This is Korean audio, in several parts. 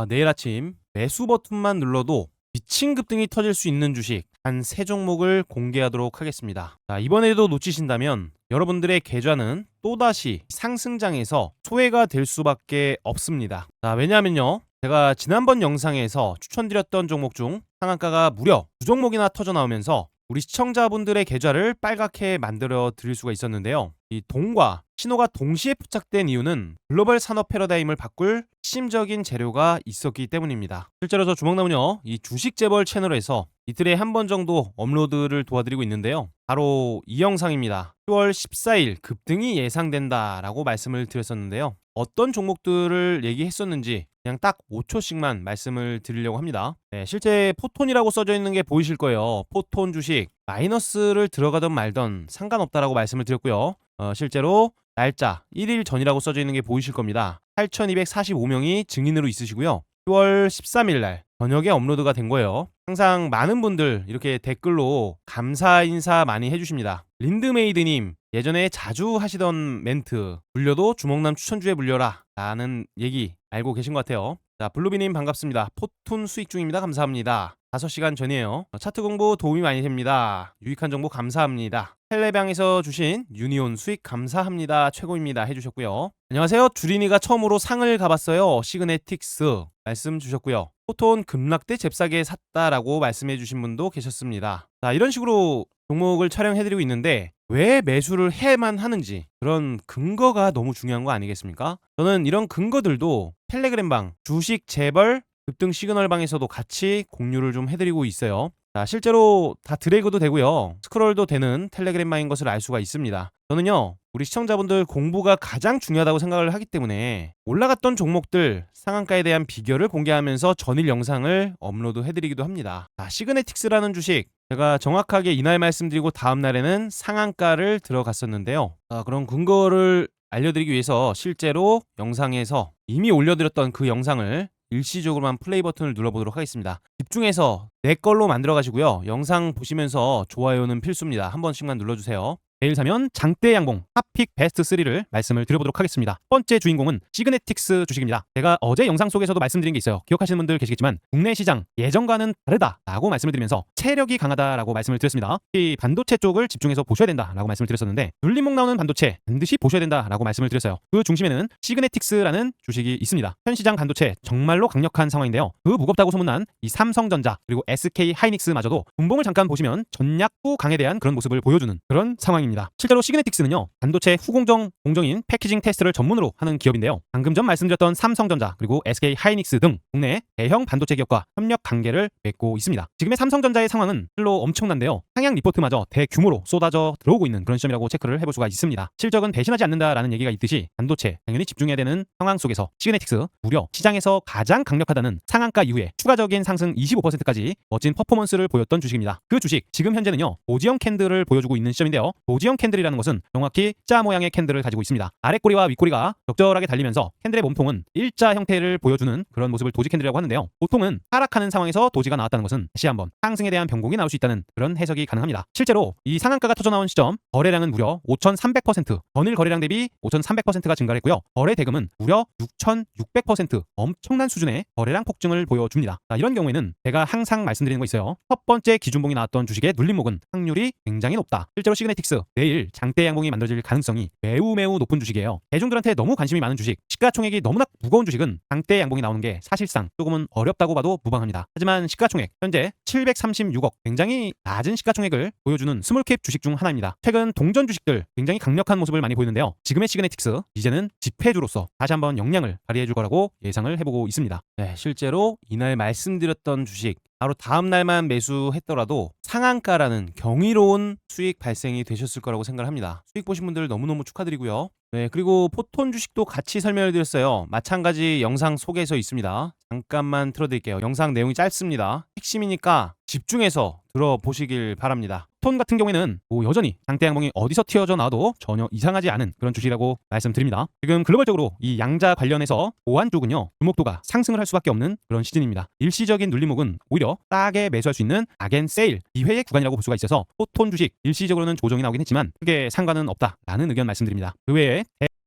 내일 아침 매수 버튼만 눌러도 미친 급등이 터질 수 있는 주식 한 3종목을 공개하도록 하겠습니다. 이번에도 놓치신다면 여러분들의 계좌는 또다시 상승장에서 소외가 될 수밖에 없습니다. 왜냐하면요, 제가 지난번 영상에서 추천드렸던 종목 중 상한가가 무려 2종목이나 터져 나오면서 우리 시청자분들의 계좌를 빨갛게 만들어 드릴 수가 있었는데요. 이 동과 신호가 동시에 포착된 이유는 글로벌 산업 패러다임을 바꿀 핵심적인 재료가 있었기 때문입니다. 실제로 저 주먹나무는요, 이 주식 재벌 채널에서 이틀에 한 번 정도 업로드를 도와드리고 있는데요. 바로 이 영상입니다. 10월 14일 급등이 예상된다라고 말씀을 드렸었는데요. 어떤 종목들을 얘기했었는지 그냥 딱 5초씩만 말씀을 드리려고 합니다. 실제 포톤이라고 써져 있는 게 보이실 거예요. 포톤 주식 마이너스를 들어가든 말든 상관없다라고 말씀을 드렸고요. 실제로 날짜 1일 전이라고 써져 있는 게 보이실 겁니다. 8,245명이 증인으로 있으시고요. 10월 13일 날 저녁에 업로드가 된 거예요. 항상 많은 분들 이렇게 댓글로 감사 인사 많이 해주십니다. 린드메이드님, 예전에 자주 하시던 멘트, 물려도 주먹남 추천주에 물려라 라는 얘기 알고 계신 것 같아요. 블루비님 반갑습니다. 포톤 수익 중입니다. 감사합니다. 5시간 전이에요. 차트 공부 도움이 많이 됩니다. 유익한 정보 감사합니다. 텔레방에서 주신 유니온 수익 감사합니다. 최고입니다. 해주셨고요. 안녕하세요. 주린이가 처음으로 상을 가봤어요. 시그네틱스 말씀 주셨고요. 포톤 급락대 잽싸게 샀다라고 말씀해 주신 분도 계셨습니다. 이런 식으로 종목을 촬영해드리고 있는데 왜 매수를 해만 하는지 그런 근거가 너무 중요한 거 아니겠습니까? 저는 이런 근거들도 텔레그램방 주식 재벌 급등 시그널방에서도 같이 공유를 좀 해드리고 있어요. 실제로 다 드래그도 되고요. 스크롤도 되는 텔레그램방인 것을 알 수가 있습니다. 저는요, 우리 시청자분들 공부가 가장 중요하다고 생각을 하기 때문에 올라갔던 종목들 상한가에 대한 비결을 공개하면서 전일 영상을 업로드 해드리기도 합니다. 시그네틱스라는 주식 제가 정확하게 이날 말씀드리고 다음 날에는 상한가를 들어갔었는데요. 그런 근거를 알려드리기 위해서 실제로 영상에서 이미 올려드렸던 그 영상을 일시적으로만 플레이 버튼을 눌러보도록 하겠습니다. 집중해서 내 걸로 만들어 가시고요. 영상 보시면서 좋아요는 필수입니다. 한 번씩만 눌러주세요. 내일 사면 장대 양봉 핫픽 베스트 3를 말씀을 드려보도록 하겠습니다. 첫 번째 주인공은 시그네틱스 주식입니다. 제가 어제 영상 속에서도 말씀드린 게 있어요. 기억하시는 분들 계시겠지만 국내 시장 예전과는 다르다라고 말씀을 드리면서 체력이 강하다라고 말씀을 드렸습니다. 이 반도체 쪽을 집중해서 보셔야 된다라고 말씀을 드렸었는데 눌림목 나오는 반도체 반드시 보셔야 된다라고 말씀을 드렸어요. 그 중심에는 시그네틱스라는 주식이 있습니다. 현 시장 반도체 정말로 강력한 상황인데요. 그 무겁다고 소문난 이 삼성전자 그리고 SK 하이닉스마저도 분봉을 잠깐 보시면 전략 후 강에 대한 그런 모습을 보여주는 그런 상황입니다. 실제로 시그네틱스는요, 반도체 후공정 공정인 패키징 테스트를 전문으로 하는 기업인데요. 방금 전 말씀드렸던 삼성전자 그리고 SK 하이닉스 등 국내 대형 반도체 기업과 협력 관계를 맺고 있습니다. 지금의 삼성전자의 상황은 실로 엄청난데요. 상향 리포트마저 대규모로 쏟아져 들어오고 있는 그런 시점이라고 체크를 해볼 수가 있습니다. 실적은 배신하지 않는다라는 얘기가 있듯이 반도체 당연히 집중해야 되는 상황 속에서 시그네틱스 무려 시장에서 가장 강력하다는 상한가 이후에 추가적인 상승 25%까지 멋진 퍼포먼스를 보였던 주식입니다. 그 주식 지금 현재는요, 도지형 캔들을 보여주고 있는 시점인데요. 도지형 캔들이라는 것은 정확히 자 모양의 캔들을 가지고 있습니다. 아랫꼬리와 윗꼬리가 적절하게 달리면서 캔들의 몸통은 일자 형태를 보여주는 그런 모습을 도지 캔들이라고 하는데요. 보통은 하락하는 상황에서 도지가 나왔다는 것은 다시 한번 상승에 대한 변곡이 나올 수 있다는 그런 해석이 가능합니다. 실제로 이 상한가가 터져 나온 시점 거래량은 무려 5,300% 전일 거래량 대비 5,300%가 증가를 했고요. 거래 대금은 무려 6,600% 엄청난 수준의 거래량 폭증을 보여줍니다. 이런 경우에는 제가 항상 말씀드리는 거 있어요. 첫 번째 기준봉이 나왔던 주식의 눌림목은 확률이 굉장히 높다. 실제로 시그네틱스 내일 장대 양봉이 만들어질 가능성이 매우 높은 주식이에요. 대중들한테 너무 관심이 많은 주식, 시가총액이 너무나 무거운 주식은 장대 양봉이 나오는 게 사실상 조금은 어렵다고 봐도 무방합니다. 하지만 시가총액 현재 736억, 굉장히 낮은 시가총액을 보여주는 스몰캡 주식 중 하나입니다. 최근 동전 주식들 굉장히 강력한 모습을 많이 보이는데요. 지금의 시그네틱스 이제는 집회주로서 다시 한번 역량을 발휘해 줄 거라고 예상을 해보고 있습니다. 실제로 이날 말씀드렸던 주식 바로 다음 날만 매수했더라도 상한가라는 경이로운 수익 발생이 되셨을 거라고 생각을 합니다. 수익 보신 분들 너무너무 축하드리고요. 그리고 포톤 주식도 같이 설명을 드렸어요. 마찬가지 영상 속에서 있습니다. 잠깐만 틀어드릴게요. 영상 내용이 짧습니다. 핵심이니까 집중해서 들어보시길 바랍니다. 톤 같은 경우에는 여전히 장대 양봉이 어디서 튀어져 나와도 전혀 이상하지 않은 그런 주식이라고 말씀드립니다. 지금 글로벌적으로 이 양자 관련해서 보안 쪽은요, 주목도가 상승을 할 수밖에 없는 그런 시즌입니다. 일시적인 눌림목은 오히려 싸게 매수할 수 있는 악앤세일 기회의 구간이라고 볼 수가 있어서 포톤 주식 일시적으로는 조정이 나오긴 했지만 크게 상관은 없다라는 의견 말씀드립니다. 그 외에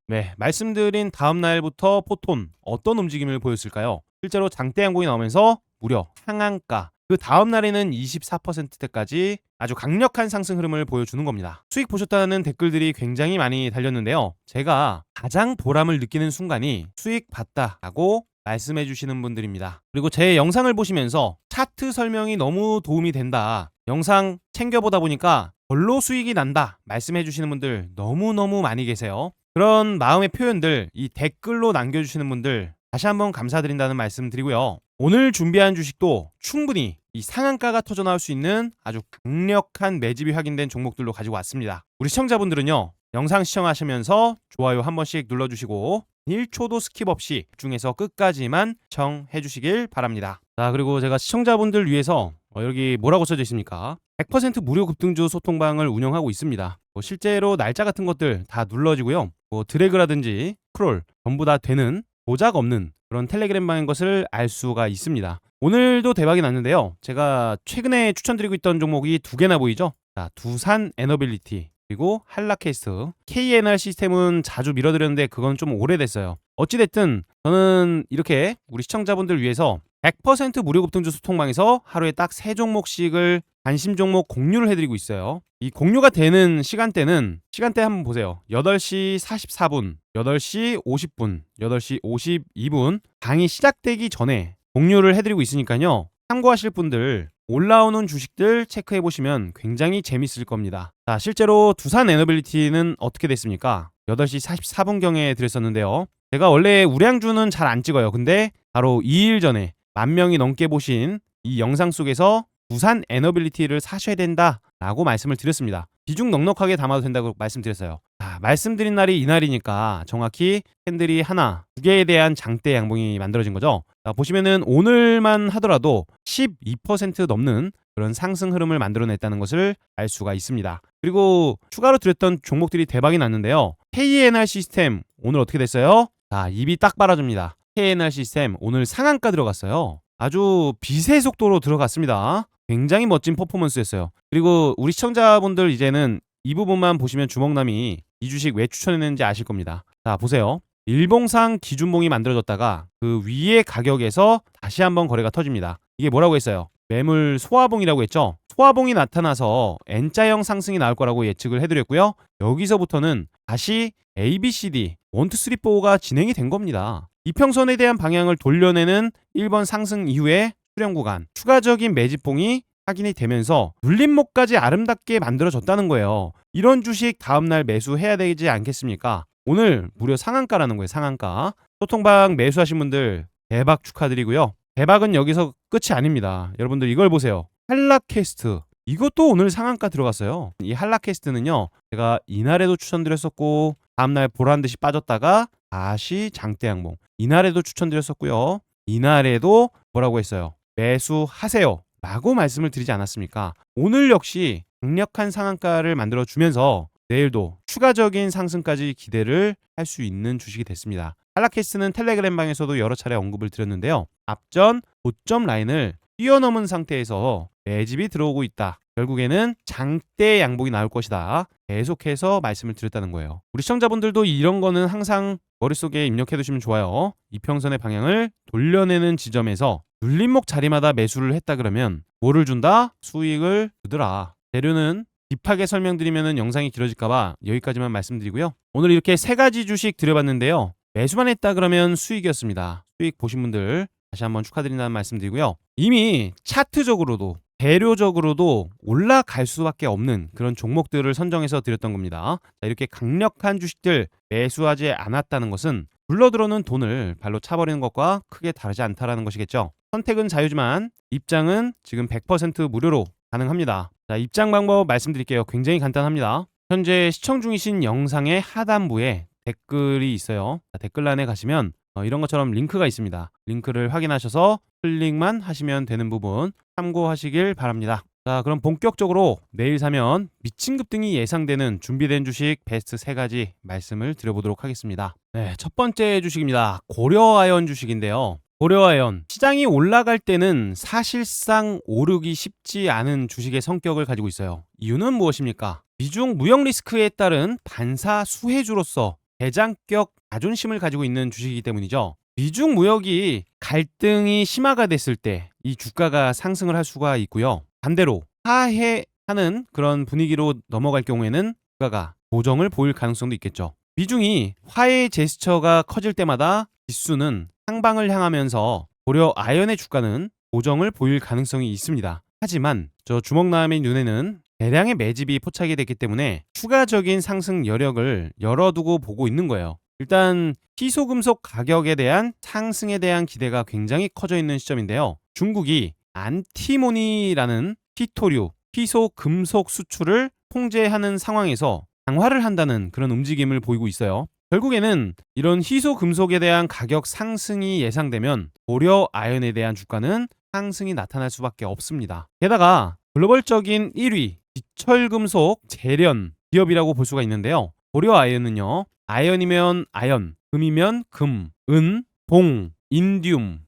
네, 말씀드린 다음 날부터 포톤 어떤 움직임을 보였을까요? 실제로 장대 양봉이 나오면서 무려 상한가, 그 다음 날에는 24%대까지 아주 강력한 상승 흐름을 보여주는 겁니다. 수익 보셨다는 댓글들이 굉장히 많이 달렸는데요. 제가 가장 보람을 느끼는 순간이 수익 봤다라고 말씀해 주시는 분들입니다. 그리고 제 영상을 보시면서 차트 설명이 너무 도움이 된다, 영상 챙겨보다 보니까 별로 수익이 난다 말씀해 주시는 분들 너무너무 많이 계세요. 그런 마음의 표현들 이 댓글로 남겨주시는 분들 다시 한번 감사드린다는 말씀 드리고요. 오늘 준비한 주식도 충분히 이 상한가가 터져 나올 수 있는 아주 강력한 매집이 확인된 종목들로 가지고 왔습니다. 우리 시청자분들은요, 영상 시청하시면서 좋아요 한 번씩 눌러주시고 1초도 스킵 없이 집중해서 끝까지만 시청해 주시길 바랍니다. 자, 그리고 제가 시청자분들 위해서 여기 뭐라고 써져 있습니까? 100% 무료 급등주 소통방을 운영하고 있습니다. 실제로 날짜 같은 것들 다 눌러지고요. 드래그라든지 스크롤 전부 다 되는 조작 없는 그런 텔레그램 방인 것을 알 수가 있습니다. 오늘도 대박이 났는데요. 제가 최근에 추천드리고 있던 종목이 두 개나 보이죠? 자, 두산 에너빌리티 그리고 한라캐스트. KNR 시스템은 자주 밀어드렸는데 그건 좀 오래됐어요. 어찌됐든 저는 이렇게 우리 시청자분들 위해서 100% 무료 급등주 소통방에서 하루에 딱 3종목씩을 관심 종목 공유를 해드리고 있어요. 이 공유가 되는 시간대 한번 보세요. 8시 44분, 8시 50분, 8시 52분 강의 시작되기 전에 공유를 해드리고 있으니까요. 참고하실 분들 올라오는 주식들 체크해보시면 굉장히 재밌을 겁니다. 자, 실제로 두산 에너빌리티는 어떻게 됐습니까? 8시 44분경에 드렸었는데요. 제가 원래 우량주는 잘 안 찍어요. 근데 바로 2일 전에 10,000명이 넘게 보신 이 영상 속에서 두산 에너빌리티를 사셔야 된다라고 말씀을 드렸습니다. 비중 넉넉하게 담아도 된다고 말씀드렸어요. 말씀드린 날이 이날이니까 정확히 캔들이 하나, 두 개에 대한 장대 양봉이 만들어진 거죠. 보시면은 오늘만 하더라도 12% 넘는 그런 상승 흐름을 만들어냈다는 것을 알 수가 있습니다. 그리고 추가로 드렸던 종목들이 대박이 났는데요. KNR 시스템 오늘 어떻게 됐어요? 자, 입이 딱 빨아줍니다. KNR 시스템 오늘 상한가 들어갔어요. 아주 빛의 속도로 들어갔습니다. 굉장히 멋진 퍼포먼스였어요. 그리고 우리 시청자분들 이제는 이 부분만 보시면 주먹남이 이 주식 왜 추천했는지 아실 겁니다. 자, 보세요. 일봉상 기준봉이 만들어졌다가 그 위의 가격에서 다시 한번 거래가 터집니다. 이게 뭐라고 했어요? 매물 소화봉이라고 했죠? 소화봉이 나타나서 N자형 상승이 나올 거라고 예측을 해드렸고요. 여기서부터는 다시 ABCD 1, 2, 3, 4가 진행이 된 겁니다. 이평선에 대한 방향을 돌려내는 1번 상승 이후에 수렴 구간, 추가적인 매집봉이 확인이 되면서 눌림목까지 아름답게 만들어졌다는 거예요. 이런 주식 다음날 매수해야 되지 않겠습니까? 오늘 무려 상한가라는 거예요. 상한가. 소통방 매수하신 분들 대박 축하드리고요. 대박은 여기서 끝이 아닙니다. 여러분들 이걸 보세요. 한라캐스트. 이것도 오늘 상한가 들어갔어요. 이 한라캐스트는요, 제가 이날에도 추천드렸었고 다음날 보란듯이 빠졌다가 다시 장대 양봉. 이날에도 추천드렸었고요. 이날에도 뭐라고 했어요? 매수하세요 라고 말씀을 드리지 않았습니까? 오늘 역시 강력한 상한가를 만들어주면서 내일도 추가적인 상승까지 기대를 할 수 있는 주식이 됐습니다. 한라캐스트는 텔레그램 방에서도 여러 차례 언급을 드렸는데요. 앞전 고점 라인을 뛰어넘은 상태에서 매집이 들어오고 있다. 결국에는 장대 양봉이 나올 것이다. 계속해서 말씀을 드렸다는 거예요. 우리 시청자분들도 이런 거는 항상 머릿속에 입력해 두시면 좋아요. 이평선의 방향을 돌려내는 지점에서 눌림목 자리마다 매수를 했다 그러면 뭐를 준다? 수익을 주더라. 재료는 딥하게 설명드리면 영상이 길어질까봐 여기까지만 말씀드리고요. 오늘 이렇게 3가지 주식 드려봤는데요. 매수만 했다 그러면 수익이었습니다. 수익 보신 분들 다시 한번 축하드린다는 말씀드리고요. 이미 차트적으로도 재료적으로도 올라갈 수밖에 없는 그런 종목들을 선정해서 드렸던 겁니다. 자, 이렇게 강력한 주식들 매수하지 않았다는 것은 굴러들어오는 돈을 발로 차버리는 것과 크게 다르지 않다라는 것이겠죠. 선택은 자유지만 입장은 지금 100% 무료로 가능합니다. 자, 입장 방법 말씀드릴게요. 굉장히 간단합니다. 현재 시청 중이신 영상의 하단부에 댓글이 있어요. 자, 댓글란에 가시면 이런 것처럼 링크가 있습니다. 링크를 확인하셔서 클릭만 하시면 되는 부분 참고하시길 바랍니다. 자, 그럼 본격적으로 내일 사면 미친 급등이 예상되는 준비된 주식 베스트 3가지 말씀을 드려보도록 하겠습니다. 네, 첫 번째 주식입니다. 고려아연 주식인데요. 고려아연, 시장이 올라갈 때는 사실상 오르기 쉽지 않은 주식의 성격을 가지고 있어요. 이유는 무엇입니까? 미중 무역 리스크에 따른 반사 수혜주로서 대장격 자존심을 가지고 있는 주식이기 때문이죠. 미중 무역이 갈등이 심화가 됐을 때 이 주가가 상승을 할 수가 있고요. 반대로 하해하는 그런 분위기로 넘어갈 경우에는 주가가 조정을 보일 가능성도 있겠죠. 미중이 화해 제스처가 커질 때마다 지수는 상방을 향하면서 고려 아연의 주가는 조정을 보일 가능성이 있습니다. 하지만 저 주먹남의 눈에는 대량의 매집이 포착이 됐기 때문에 추가적인 상승 여력을 열어두고 보고 있는 거예요. 일단 희소금속 가격에 대한 상승에 대한 기대가 굉장히 커져 있는 시점인데요. 중국이 안티모니라는 희토류, 희소금속 수출을 통제하는 상황에서 강화를 한다는 그런 움직임을 보이고 있어요. 결국에는 이런 희소금속에 대한 가격 상승이 예상되면 고려 아연에 대한 주가는 상승이 나타날 수밖에 없습니다. 게다가 글로벌적인 1위 비철금속 재련 기업이라고 볼 수가 있는데요. 고려 아연은요. 아연이면 아연, 금이면 금, 은, 봉, 인듐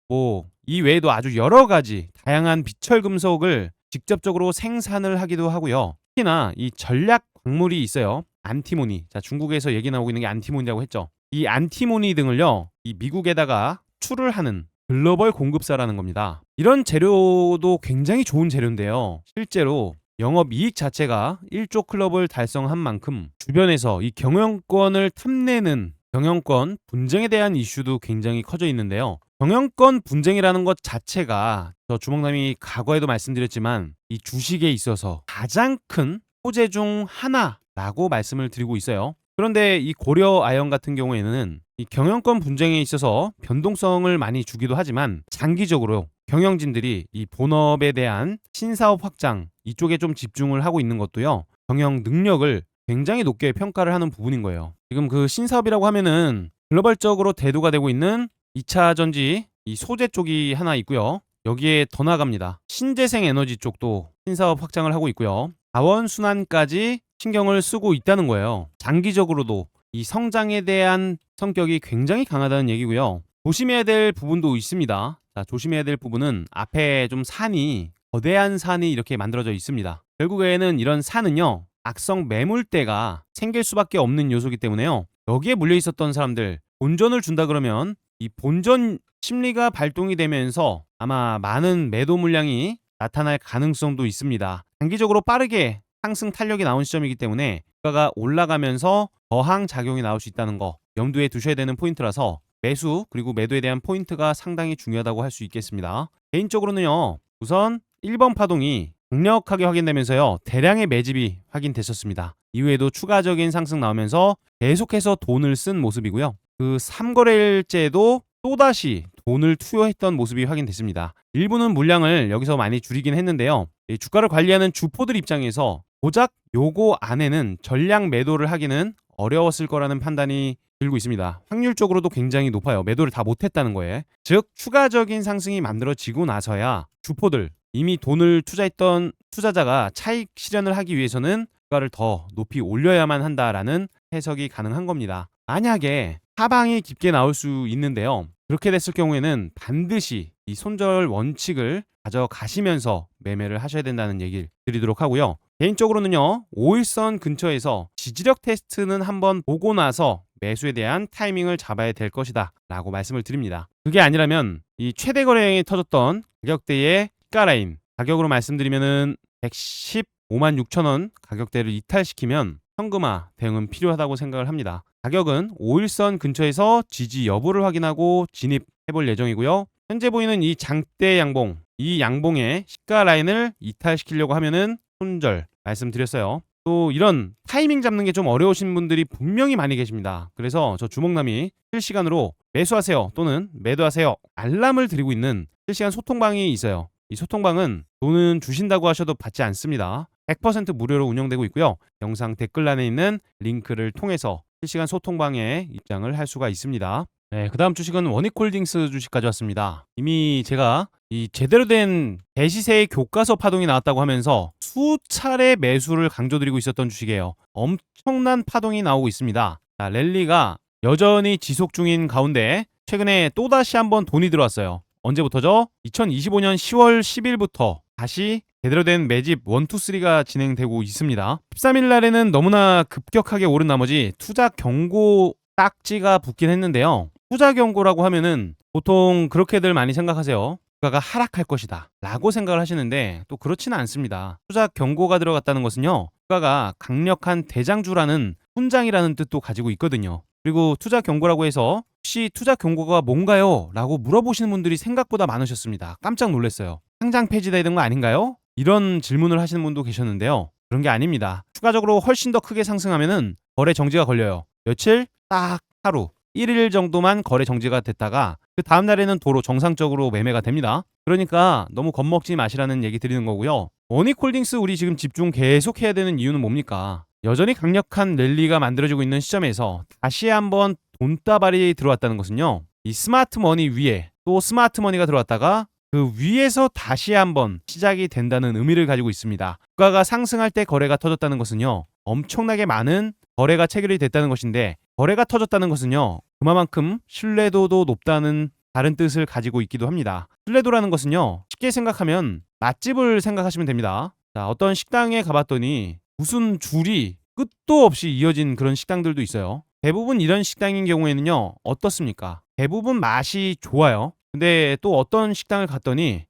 이 외에도 아주 여러 가지 다양한 비철금속을 직접적으로 생산을 하기도 하고요. 특히나 이 전략 광물이 있어요. 안티모니. 자, 중국에서 얘기 나오고 있는 게 안티모니라고 했죠. 이 안티모니 등을요. 이 미국에다가 수출을 하는 글로벌 공급사라는 겁니다. 이런 재료도 굉장히 좋은 재료인데요. 실제로 영업이익 자체가 1조 클럽을 달성한 만큼 주변에서 이 경영권을 탐내는 경영권 분쟁에 대한 이슈도 굉장히 커져 있는데요. 경영권 분쟁이라는 것 자체가 저 주먹남이 과거에도 말씀드렸지만 이 주식에 있어서 가장 큰 호재 중 하나라고 말씀을 드리고 있어요. 그런데 이 고려 아연 같은 경우에는 이 경영권 분쟁에 있어서 변동성을 많이 주기도 하지만 장기적으로 경영진들이 이 본업에 대한 신사업 확장 이쪽에 좀 집중을 하고 있는 것도요. 경영 능력을 굉장히 높게 평가를 하는 부분인 거예요. 지금 그 신사업이라고 하면은 글로벌적으로 대두가 되고 있는 2차 전지 이 소재 쪽이 하나 있고요. 여기에 더 나갑니다. 신재생 에너지 쪽도 신사업 확장을 하고 있고요. 자원순환까지 신경을 쓰고 있다는 거예요. 장기적으로도 이 성장에 대한 성격이 굉장히 강하다는 얘기고요. 조심해야 될 부분도 있습니다. 자, 조심해야 될 부분은 앞에 좀 산이 거대한 산이 이렇게 만들어져 있습니다. 결국에는 이런 산은요. 악성 매물대가 생길 수밖에 없는 요소이기 때문에요. 여기에 물려 있었던 사람들 본전을 준다 그러면 이 본전 심리가 발동이 되면서 아마 많은 매도 물량이 나타날 가능성도 있습니다. 단기적으로 빠르게 상승 탄력이 나온 시점이기 때문에 주가가 올라가면서 저항 작용이 나올 수 있다는 거 염두에 두셔야 되는 포인트라서 매수 그리고 매도에 대한 포인트가 상당히 중요하다고 할 수 있겠습니다. 개인적으로는요. 우선 1번 파동이 강력하게 확인되면서요. 대량의 매집이 확인됐었습니다. 이후에도 추가적인 상승 나오면서 계속해서 돈을 쓴 모습이고요. 그 3거래일째도 또다시 돈을 투여했던 모습이 확인됐습니다. 일부는 물량을 여기서 많이 줄이긴 했는데요. 이 주가를 관리하는 주포들 입장에서 고작 요거 안에는 전량 매도를 하기는 어려웠을 거라는 판단이 들고 있습니다. 확률적으로도 굉장히 높아요. 매도를 다 못했다는 거예요. 즉 추가적인 상승이 만들어지고 나서야 주포들 이미 돈을 투자했던 투자자가 차익 실현을 하기 위해서는 주가를 더 높이 올려야만 한다라는 해석이 가능한 겁니다. 만약에 하방이 깊게 나올 수 있는데요. 그렇게 됐을 경우에는 반드시 이 손절 원칙을 가져가시면서 매매를 하셔야 된다는 얘기를 드리도록 하고요. 개인적으로는요. 5일선 근처에서 지지력 테스트는 한번 보고 나서 매수에 대한 타이밍을 잡아야 될 것이다 라고 말씀을 드립니다. 그게 아니라면 이 최대 거래량이 터졌던 가격대의 시가라인 가격으로 말씀드리면은 115만 6천 원 가격대를 이탈시키면 현금화 대응은 필요하다고 생각을 합니다. 가격은 5일선 근처에서 지지 여부를 확인하고 진입해볼 예정이고요. 현재 보이는 이 장대 양봉, 이 양봉의 시가 라인을 이탈시키려고 하면은 손절 말씀드렸어요. 또 이런 타이밍 잡는 게 좀 어려우신 분들이 분명히 많이 계십니다. 그래서 저 주먹남이 실시간으로 매수하세요 또는 매도하세요 알람을 드리고 있는 실시간 소통방이 있어요. 이 소통방은 돈은 주신다고 하셔도 받지 않습니다. 100% 무료로 운영되고 있고요. 영상 댓글란에 있는 링크를 통해서 실시간 소통방에 입장을 할 수가 있습니다. 네, 그 다음 주식은 원익홀딩스 주식 가져왔습니다. 이미 제가 이 제대로 된 대시세의 교과서 파동이 나왔다고 하면서 수차례 매수를 강조드리고 있었던 주식이에요. 엄청난 파동이 나오고 있습니다. 자, 랠리가 여전히 지속 중인 가운데 최근에 또다시 한번 돈이 들어왔어요. 언제부터죠? 2025년 10월 10일부터 다시 제대로 된 매집 1, 2, 3가 진행되고 있습니다. 13일 날에는 너무나 급격하게 오른 나머지 투자 경고 딱지가 붙긴 했는데요. 투자 경고라고 하면은 보통 그렇게들 많이 생각하세요. 주가가 하락할 것이다 라고 생각을 하시는데 또 그렇지는 않습니다. 투자 경고가 들어갔다는 것은요, 주가가 강력한 대장주라는 훈장이라는 뜻도 가지고 있거든요. 그리고 투자 경고라고 해서 혹시 투자 경고가 뭔가요? 라고 물어보시는 분들이 생각보다 많으셨습니다. 깜짝 놀랐어야 상장 폐지되는 거 아닌가요? 이런 질문을 하시는 분도 계셨는데요. 그런 게 아닙니다. 추가적으로 훨씬 더 크게 상승하면은 거래 정지가 걸려요. 며칠? 딱 하루 1일 정도만 거래 정지가 됐다가 그 다음 날에는 도로 정상적으로 매매가 됩니다. 그러니까 너무 겁먹지 마시라는 얘기 드리는 거고요. 원익홀딩스 우리 지금 집중 계속 해야 되는 이유는 뭡니까? 여전히 강력한 랠리가 만들어지고 있는 시점에서 다시 한번 돈다발이 들어왔다는 것은요, 이 스마트 머니 위에 또 스마트 머니가 들어왔다가 그 위에서 다시 한번 시작이 된다는 의미를 가지고 있습니다. 주가가 상승할 때 거래가 터졌다는 것은요, 엄청나게 많은 거래가 체결이 됐다는 것인데, 거래가 터졌다는 것은요, 그만큼 신뢰도도 높다는 다른 뜻을 가지고 있기도 합니다. 신뢰도라는 것은요, 쉽게 생각하면 맛집을 생각하시면 됩니다. 자, 어떤 식당에 가봤더니 무슨 줄이 끝도 없이 이어진 그런 식당들도 있어요. 대부분 이런 식당인 경우에는요, 어떻습니까? 대부분 맛이 좋아요. 근데 또 어떤 식당을 갔더니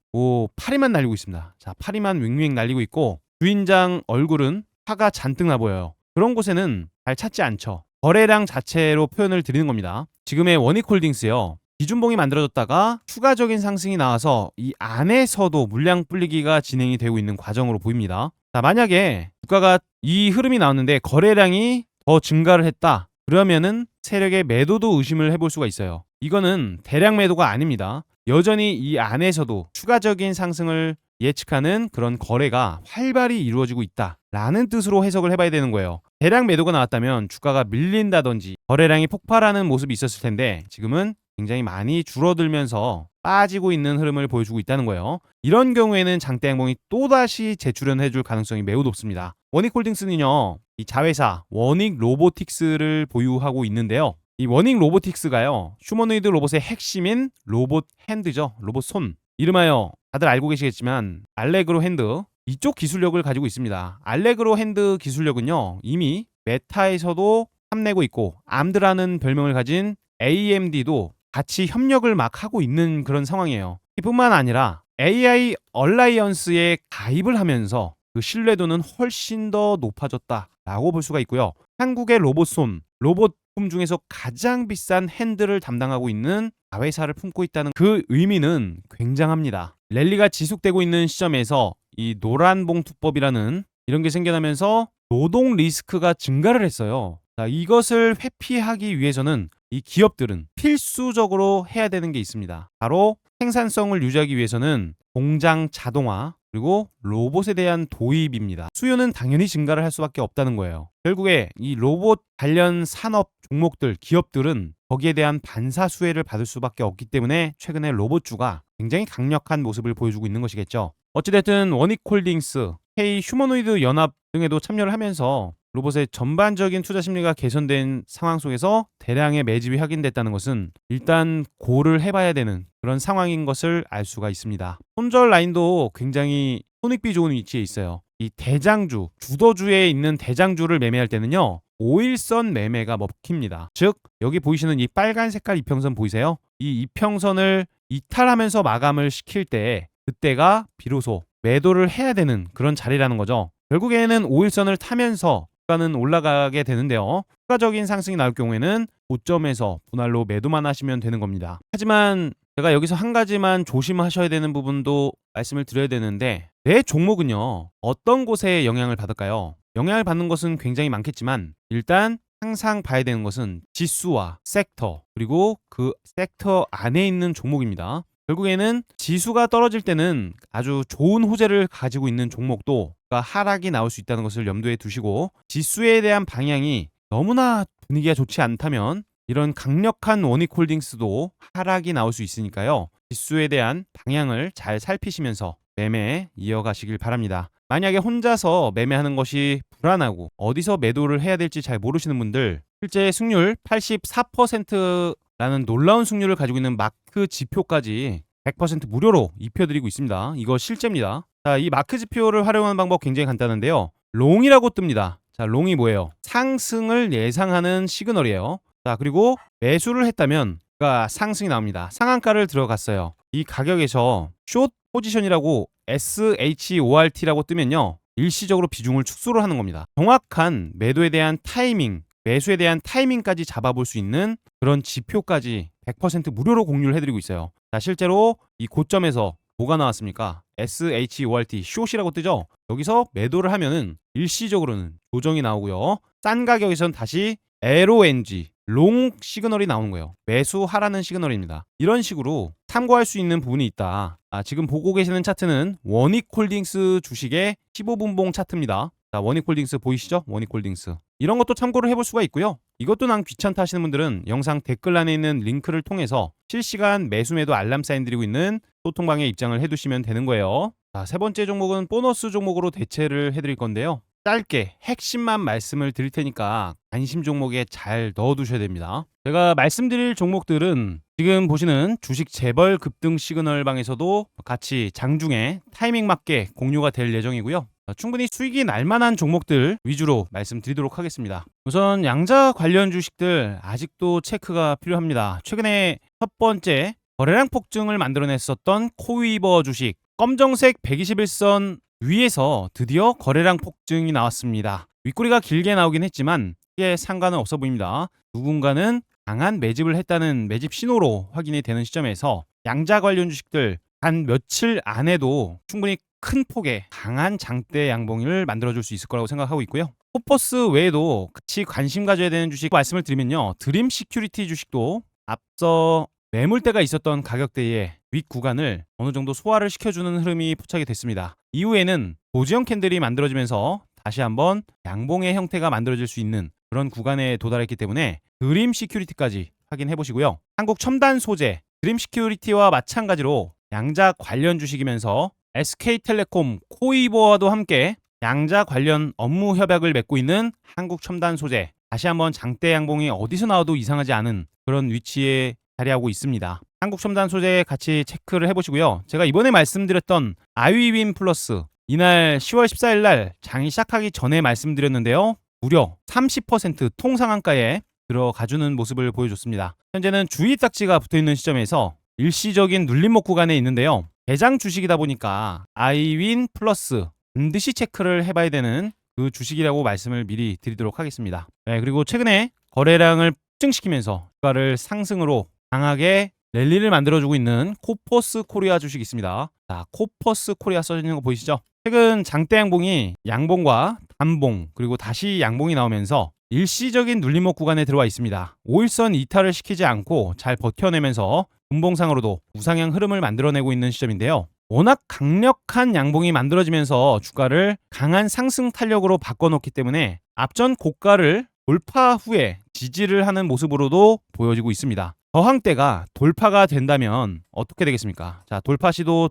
파리만 날리고 있습니다. 자, 파리만 윙윙 날리고 있고 주인장 얼굴은 화가 잔뜩 나 보여요. 그런 곳에는 잘 찾지 않죠. 거래량 자체로 표현을 드리는 겁니다. 지금의 원익홀딩스요, 기준봉이 만들어졌다가 추가적인 상승이 나와서 이 안에서도 물량 불리기가 진행이 되고 있는 과정으로 보입니다. 자, 만약에 주가가 이 흐름이 나왔는데 거래량이 더 증가를 했다, 그러면은 세력의 매도도 의심을 해볼 수가 있어요. 이거는 대량 매도가 아닙니다. 여전히 이 안에서도 추가적인 상승을 예측하는 그런 거래가 활발히 이루어지고 있다라는 뜻으로 해석을 해봐야 되는 거예요. 대량 매도가 나왔다면 주가가 밀린다든지 거래량이 폭발하는 모습이 있었을 텐데 지금은 굉장히 많이 줄어들면서 빠지고 있는 흐름을 보여주고 있다는 거예요. 이런 경우에는 장대 양봉이 또다시 재출현해줄 가능성이 매우 높습니다. 원익홀딩스는요, 이 자회사 원익 로보틱스를 보유하고 있는데요. 이 원익 로보틱스가요, 휴머노이드 로봇의 핵심인 로봇 핸드죠. 로봇 손. 이름하여 다들 알고 계시겠지만 알레그로 핸드, 이쪽 기술력을 가지고 있습니다. 알레그로 핸드 기술력은요, 이미 메타에서도 탐내고 있고 암드라는 별명을 가진 AMD도 같이 협력을 막 하고 있는 그런 상황이에요. 이뿐만 아니라 AI 얼라이언스에 가입을 하면서 그 신뢰도는 훨씬 더 높아졌다라고 볼 수가 있고요. 한국의 로봇손, 로봇품 중에서 가장 비싼 핸들을 담당하고 있는 자회사를 품고 있다는 그 의미는 굉장합니다. 랠리가 지속되고 있는 시점에서 이 노란봉투법이라는 이런 게 생겨나면서 노동 리스크가 증가를 했어요. 자, 이것을 회피하기 위해서는 이 기업들은 필수적으로 해야 되는 게 있습니다. 바로 생산성을 유지하기 위해서는 공장 자동화 그리고 로봇에 대한 도입입니다. 수요는 당연히 증가를 할 수밖에 없다는 거예요. 결국에 이 로봇 관련 산업 종목들, 기업들은 거기에 대한 반사수혜를 받을 수밖에 없기 때문에 최근에 로봇주가 굉장히 강력한 모습을 보여주고 있는 것이겠죠. 어찌됐든 원익홀딩스, K 휴머노이드 연합 등에도 참여를 하면서 로봇의 전반적인 투자 심리가 개선된 상황 속에서 대량의 매집이 확인됐다는 것은 일단 고를 해봐야 되는 그런 상황인 것을 알 수가 있습니다. 손절 라인도 굉장히 손익비 좋은 위치에 있어요. 이 대장주, 주도주에 있는 대장주를 매매할 때는요, 5일선 매매가 먹힙니다. 즉 여기 보이시는 이 빨간 색깔 이평선 보이세요? 이 이평선을 이탈하면서 마감을 시킬 때 그때가 비로소 매도를 해야 되는 그런 자리라는 거죠. 결국에는 5일선을 타면서 주가는 올라가게 되는데요. 추가적인 상승이 나올 경우에는 고점에서 분할로 매도만 하시면 되는 겁니다. 하지만 제가 여기서 한 가지만 조심하셔야 되는 부분도 말씀을 드려야 되는데, 내 종목은요, 어떤 곳에 영향을 받을까요? 영향을 받는 것은 굉장히 많겠지만 일단 항상 봐야 되는 것은 지수와 섹터, 그리고 그 섹터 안에 있는 종목입니다. 결국에는 지수가 떨어질 때는 아주 좋은 호재를 가지고 있는 종목도 하락이 나올 수 있다는 것을 염두에 두시고, 지수에 대한 방향이 너무나 분위기가 좋지 않다면 이런 강력한 원익홀딩스도 하락이 나올 수 있으니까요. 지수에 대한 방향을 잘 살피시면서 매매 이어가시길 바랍니다. 만약에 혼자서 매매하는 것이 불안하고 어디서 매도를 해야 될지 잘 모르시는 분들, 실제 승률 84%라는 놀라운 승률을 가지고 있는 마크 지표까지 100% 무료로 입혀드리고 있습니다. 이거 실제입니다. 자, 이 마크 지표를 활용하는 방법 굉장히 간단한데요. 롱이라고 뜹니다. 자, 롱이 뭐예요? 상승을 예상하는 시그널이에요. 자, 그리고 매수를 했다면 가 상승이 나옵니다. 상한가를 들어갔어요. 이 가격에서 숏 포지션이라고 SHORT라고 뜨면요, 일시적으로 비중을 축소를 하는 겁니다. 정확한 매도에 대한 타이밍, 매수에 대한 타이밍까지 잡아볼 수 있는 그런 지표까지 100% 무료로 공유를 해드리고 있어요. 자, 실제로 이 고점에서 뭐가 나왔습니까? SHORT, 숏이라고 뜨죠? 여기서 매도를 하면은 일시적으로는 조정이 나오고요. 싼 가격에선 다시 LONG, 롱 시그널이 나오는 거예요. 매수하라는 시그널입니다. 이런 식으로 참고할 수 있는 부분이 있다. 지금 보고 계시는 차트는 원익홀딩스 주식의 15분봉 차트입니다. 자, 원익홀딩스 보이시죠? 원익홀딩스. 이런 것도 참고를 해볼 수가 있고요. 이것도 난 귀찮다 하시는 분들은 영상 댓글란에 있는 링크를 통해서 실시간 매수매도 알람 사인 드리고 있는 소통방에 입장을 해두시면 되는 거예요. 자, 세 번째 종목은 보너스 종목으로 대체를 해드릴 건데요. 짧게 핵심만 말씀을 드릴 테니까 관심 종목에 잘 넣어두셔야 됩니다. 제가 말씀드릴 종목들은 지금 보시는 주식 재벌 급등 시그널 방에서도 같이 장중에 타이밍 맞게 공유가 될 예정이고요. 충분히 수익이 날 만한 종목들 위주로 말씀드리도록 하겠습니다. 우선 양자 관련 주식들 아직도 체크가 필요합니다. 최근에 첫 번째 거래량 폭증을 만들어냈었던 코위버 주식, 검정색 121선 위에서 드디어 거래량 폭증이 나왔습니다. 윗꼬리가 길게 나오긴 했지만 이게 상관은 없어 보입니다. 누군가는 강한 매집을 했다는 매집 신호로 확인이 되는 시점에서 양자 관련 주식들 한 며칠 안에도 충분히 큰 폭의 강한 장대 양봉을 만들어줄 수 있을 거라고 생각하고 있고요. 코퍼스 외에도 같이 관심 가져야 되는 주식 말씀을 드리면요, 드림 시큐리티 주식도 앞서 매물대가 있었던 가격대의 윗 구간을 어느 정도 소화를 시켜주는 흐름이 포착이 됐습니다. 이후에는 도지형 캔들이 만들어지면서 다시 한번 양봉의 형태가 만들어질 수 있는 그런 구간에 도달했기 때문에 드림 시큐리티까지 확인해 보시고요. 한국 첨단 소재 드림 시큐리티와 마찬가지로 양자 관련 주식이면서 SK텔레콤, 코이버와도 함께 양자 관련 업무 협약을 맺고 있는 한국 첨단 소재, 다시 한번 장대 양봉이 어디서 나와도 이상하지 않은 그런 위치에 자리하고 있습니다. 한국 첨단 소재 같이 체크를 해보시고요. 제가 이번에 말씀드렸던 아이윈 플러스, 이날 10월 14일 날 장이 시작하기 전에 말씀드렸는데요, 무려 30% 통상한가에 들어가주는 모습을 보여줬습니다. 현재는 주의 딱지가 붙어있는 시점에서 일시적인 눌림목 구간에 있는데요, 대장 주식이다 보니까 아이윈 플러스 반드시 체크를 해봐야 되는 그 주식이라고 말씀을 미리 드리도록 하겠습니다. 네, 그리고 최근에 거래량을 폭증시키면서 주가를 상승으로 강하게 랠리를 만들어주고 있는 코퍼스 코리아 주식이 있습니다. 자, 코퍼스 코리아 써있는 거 보이시죠? 최근 장대 양봉이 양봉과 단봉 그리고 다시 양봉이 나오면서 일시적인 눌림목 구간에 들어와 있습니다. 5일선 이탈을 시키지 않고 잘 버텨내면서 분봉상으로도 우상향 흐름을 만들어내고 있는 시점인데요. 워낙 강력한 양봉이 만들어지면서 주가를 강한 상승 탄력으로 바꿔놓기 때문에 앞전 고가를 돌파 후에 지지를 하는 모습으로도 보여지고 있습니다. 저항대가 돌파가 된다면 어떻게 되겠습니까? 자, 돌파 시도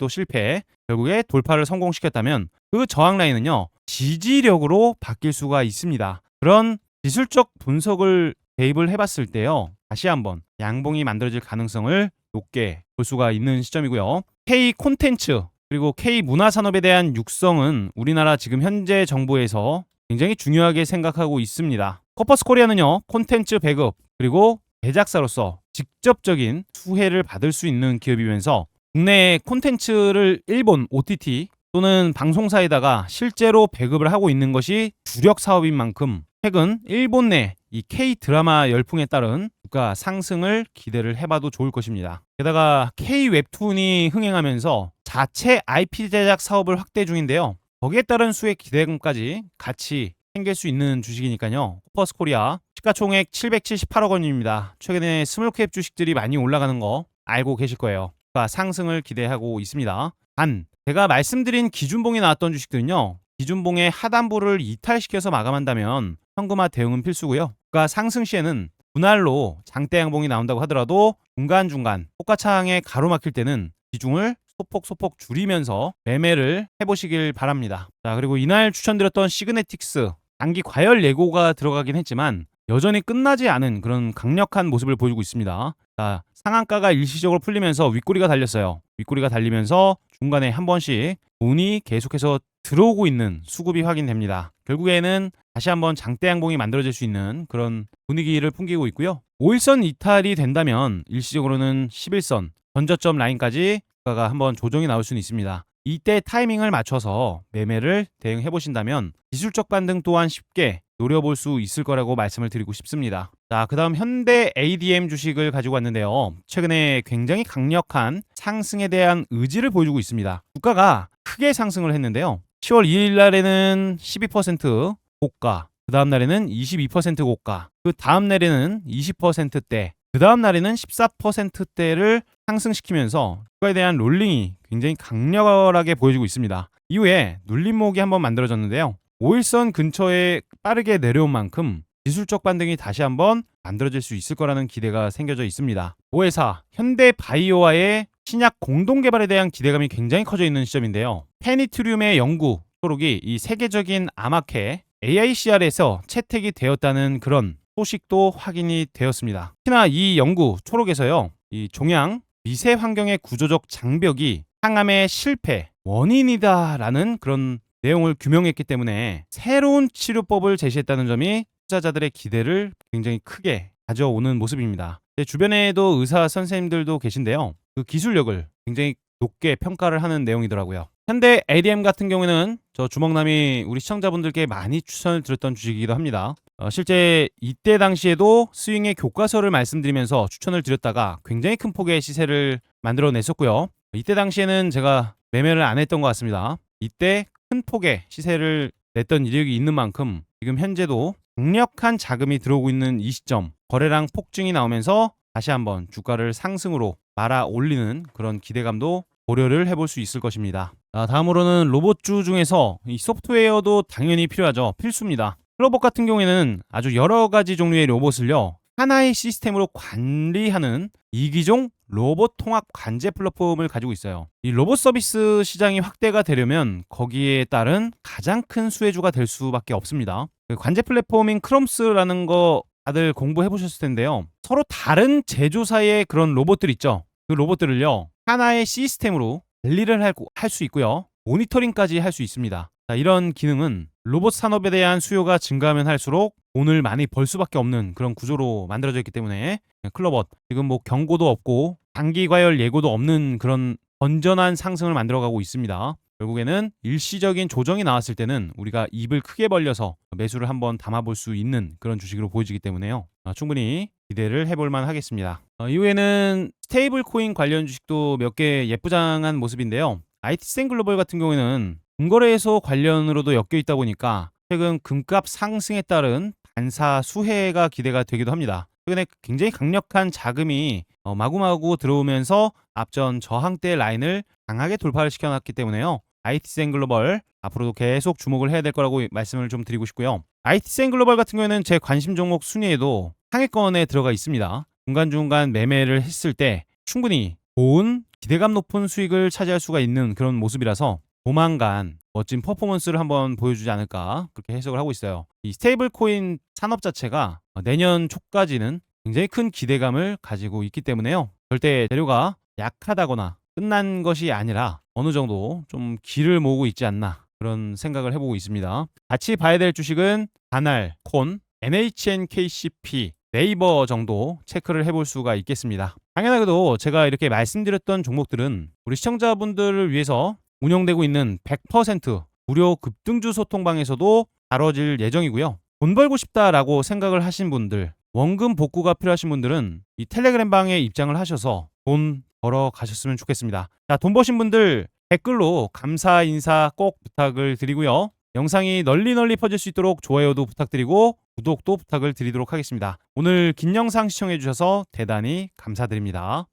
실패. 결국에 돌파를 성공시켰다면 그 저항 라인은요, 지지력으로 바뀔 수가 있습니다. 그런 기술적 분석을 대입을 해봤을 때요, 다시 한번 양봉이 만들어질 가능성을 높게 볼 수가 있는 시점이고요. K 콘텐츠 그리고 K 문화산업에 대한 육성은 우리나라 지금 현재 정부에서 굉장히 중요하게 생각하고 있습니다. 코퍼스 코리아는요, 콘텐츠 배급 그리고 제작사로서 직접적인 수혜를 받을 수 있는 기업이면서 국내 콘텐츠를 일본 OTT 또는 방송사에다가 실제로 배급을 하고 있는 것이 주력 사업인 만큼 최근 일본 내 이 K 드라마 열풍에 따른 주가 상승을 기대를 해봐도 좋을 것입니다. 게다가 K 웹툰이 흥행하면서 자체 IP 제작 사업을 확대 중인데요, 거기에 따른 수익 기대감까지 같이 생길 수 있는 주식이니까요. 코퍼스 코리아 시가총액 778억 원입니다. 최근에 스몰캡 주식들이 많이 올라가는 거 알고 계실 거예요. 주가 상승을 기대하고 있습니다. 단, 제가 말씀드린 기준봉이 나왔던 주식들은요, 기준봉의 하단부를 이탈시켜서 마감한다면 현금화 대응은 필수고요. 주가 상승 시에는 분할로 장대 양봉이 나온다고 하더라도 중간중간 호가창에 가로막힐 때는 비중을 소폭 줄이면서 매매를 해보시길 바랍니다. 자, 그리고 이날 추천드렸던 시그네틱스 단기 과열 예고가 들어가긴 했지만 여전히 끝나지 않은 그런 강력한 모습을 보이고 있습니다. 자, 상한가가 일시적으로 풀리면서 윗꼬리가 달렸어요. 윗꼬리가 달리면서 중간에 한 번씩 운이 계속해서 들어오고 있는 수급이 확인됩니다. 결국에는 다시 한번 장대 양봉이 만들어질 수 있는 그런 분위기를 풍기고 있고요. 5일선 이탈이 된다면 일시적으로는 11선 전저점 라인까지 주가가 한번 조정이 나올 수는 있습니다. 이때 타이밍을 맞춰서 매매를 대응해 보신다면 기술적 반등 또한 쉽게 노려볼 수 있을 거라고 말씀을 드리고 싶습니다. 자, 그 다음 현대 ADM 주식을 가지고 왔는데요. 최근에 굉장히 강력한 상승에 대한 의지를 보여주고 있습니다. 주가가 크게 상승을 했는데요. 10월 2일 날에는 12% 고가, 그 다음 날에는 22% 고가, 그 다음 날에는 20%대, 그 다음 날에는 14%대를 상승시키면서 주가에 대한 롤링이 굉장히 강렬하게 보여지고 있습니다. 이후에 눌림목이 한번 만들어졌는데요. 5일선 근처에 빠르게 내려온 만큼 기술적 반등이 다시 한번 만들어질 수 있을 거라는 기대가 생겨져 있습니다. 5회사 현대바이오와의 신약 공동 개발에 대한 기대감이 굉장히 커져 있는 시점인데요. 페니트륨의 연구 초록이 이 세계적인 암학회 AICR에서 채택이 되었다는 그런 소식도 확인이 되었습니다. 특히나 이 연구 초록에서요, 이 종양 미세 환경의 구조적 장벽이 항암의 실패 원인이다라는 그런 내용을 규명했기 때문에 새로운 치료법을 제시했다는 점이 투자자들의 기대를 굉장히 크게 가져오는 모습입니다. 제 주변에도 의사 선생님들도 계신데요. 그 기술력을 굉장히 높게 평가를 하는 내용이더라고요. 현대 ADM 같은 경우에는 저 주먹남이 우리 시청자분들께 많이 추천을 드렸던 주식이기도 합니다. 실제 이때 당시에도 스윙의 교과서를 말씀드리면서 추천을 드렸다가 굉장히 큰 폭의 시세를 만들어냈었고요. 이때 당시에는 제가 매매를 안 했던 것 같습니다. 이때 큰 폭의 시세를 냈던 이력이 있는 만큼 지금 현재도 강력한 자금이 들어오고 있는 이 시점, 거래량 폭증이 나오면서 다시 한번 주가를 상승으로 말아 올리는 그런 기대감도 고려를 해볼 수 있을 것입니다. 다음으로는 로봇주 중에서 이 소프트웨어도 당연히 필요하죠. 필수입니다. 클로버 같은 경우에는 아주 여러 가지 종류의 로봇을요, 하나의 시스템으로 관리하는 이기종 로봇 통합 관제 플랫폼을 가지고 있어요. 이 로봇 서비스 시장이 확대가 되려면 거기에 따른 가장 큰 수혜주가 될 수밖에 없습니다. 그 관제 플랫폼인 크롬스라는 거 다들 공부해 보셨을 텐데요. 서로 다른 제조사의 그런 로봇들 있죠. 그 로봇들을요, 하나의 시스템으로 관리를 할 수 있고요. 모니터링까지 할 수 있습니다. 자, 이런 기능은 로봇 산업에 대한 수요가 증가하면 할수록 돈을 많이 벌 수밖에 없는 그런 구조로 만들어져 있기 때문에 클로벗 지금 뭐 경고도 없고 단기 과열 예고도 없는 그런 건전한 상승을 만들어가고 있습니다. 결국에는 일시적인 조정이 나왔을 때는 우리가 입을 크게 벌려서 매수를 한번 담아볼 수 있는 그런 주식으로 보여지기 때문에요. 충분히 기대를 해볼만 하겠습니다. 이후에는 스테이블 코인 관련 주식도 몇 개 예쁘장한 모습인데요. IT센 글로벌 같은 경우에는 금거래소 관련으로도 엮여 있다 보니까 최근 금값 상승에 따른 반사 수혜가 기대가 되기도 합니다. 최근에 굉장히 강력한 자금이 마구마구 들어오면서 앞전 저항대 라인을 강하게 돌파를 시켜놨기 때문에요. IT센 글로벌 앞으로도 계속 주목을 해야 될 거라고 말씀을 좀 드리고 싶고요. IT센 글로벌 같은 경우에는 제 관심 종목 순위에도 상위권에 들어가 있습니다. 중간중간 매매를 했을 때 충분히 좋은 기대감 높은 수익을 차지할 수가 있는 그런 모습이라서 조만간 멋진 퍼포먼스를 한번 보여주지 않을까 그렇게 해석을 하고 있어요. 이 스테이블 코인 산업 자체가 내년 초까지는 굉장히 큰 기대감을 가지고 있기 때문에요. 절대 재료가 약하다거나 끝난 것이 아니라 어느 정도 좀 기를 모으고 있지 않나 그런 생각을 해보고 있습니다. 같이 봐야 될 주식은 다날, 콘, NHNKCP, 네이버 정도 체크를 해볼 수가 있겠습니다. 당연하게도 제가 이렇게 말씀드렸던 종목들은 우리 시청자분들을 위해서 운영되고 있는 100% 무료 급등주 소통방에서도 다뤄질 예정이고요. 돈 벌고 싶다라고 생각을 하신 분들, 원금 복구가 필요하신 분들은 이 텔레그램 방에 입장을 하셔서 돈 벌어 가셨으면 좋겠습니다. 자, 돈 버신 분들 댓글로 감사 인사 꼭 부탁을 드리고요. 영상이 널리 퍼질 수 있도록 좋아요도 부탁드리고 구독도 부탁을 드리도록 하겠습니다. 오늘 긴 영상 시청해 주셔서 대단히 감사드립니다.